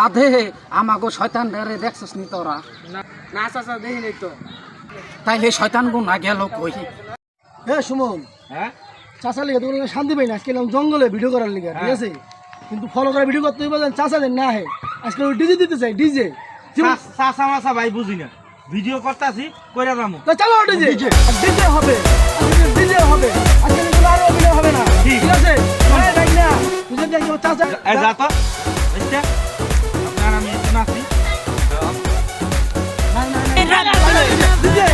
আধে আমাগো শয়তান রে দেখছস নি তোরা? না চাচা দেখিনি তো। তাইলে শয়তান গুনা গেল কই? হ্যাঁ সুমন, হ্যাঁ চাচা লিগে তোর শান্তি পাই না, আজকে এলাম জঙ্গলে ভিডিও করার লিগে, ঠিক আছে? কিন্তু ফলো করে ভিডিও করতে হইব, চাচা যেন না আহে। আজকে ডিজে দিতে চাই, ডিজে। চাচা মাচা ভাই বুঝি না, ভিডিও করতেছি কইরা যাবো। তো চলো ডিজে, ডিজে হবে, ডিজে হবে। আজকে কিন্তু আর অভিনয় হবে না, ঠিক আছে? হ্যাঁ দেখ না, তুই যদি একদম চাচা এই যা তো বুঝতে আপনার আমি এখানে আছি। ডিজে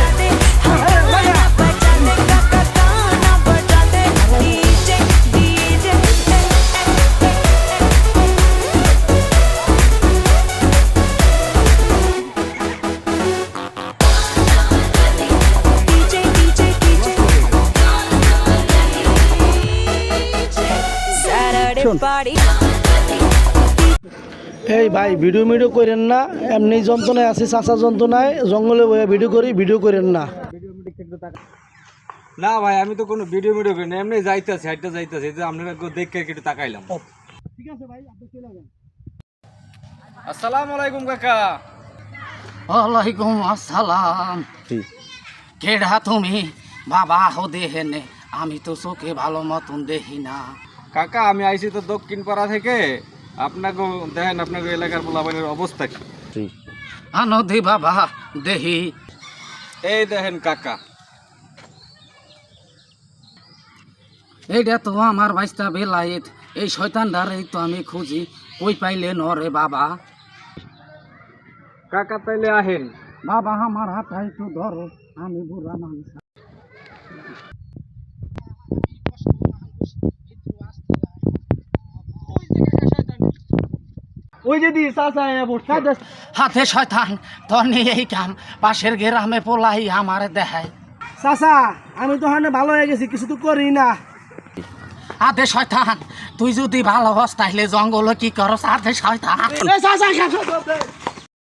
এই ভাই ভিডিও মিডিও করেন না, এমনি যন্ত্রণায় আছি, চাচা যন্ত্রণায়, জঙ্গলে বয়ে ভিডিও করি, ভিডিও করেন না। না ভাই আমি তো কোনো ভিডিও করি না, এমনি যাইতেছি হাইটটা যাইতেছি, এই যে আপনারা দেখে একটু তাকাইলাম। ঠিক আছে ভাই, আপনি চলে যান। আসসালামু আলাইকুম কাকা। ওয়ালাইকুম আসসালাম। কেডা তুমি? বাবা হো দেহেনে, আমি তো চোখে ভালো মতন দেখি না। কাকা আমি আইছি তো দক্ষিণ পাড়া থেকে, আপনাকে দেখেন আপনাকে এলাকার পোলাপানের অবস্থা কি। আনদি বাবা দেহি। এই দেখেন কাকা, এইটা তো আমার বাইস্তা বেলায়েত, এই শয়তান দ্বারাই তো আমি খুঁজি, কই পাইলে নরে বাবা। কাকা তাইলে আহেন। বাবা আমার হাতটা একটু ধরো, আমি বুড়া মানুষ। ওই যে দি চাচা বসে হাতে শয়তান তোর নিয়ে এই কাম, পাশের গ্রামে পোলাই আমার দেখায়। চাচা, আমি তো হানে ভালো হয়ে গেছি, কিছু তো করি না। হাতে শয়তান তুই যদি ভালো হস তাইলে জঙ্গলে কি করস? হাতে শয়তান চাচা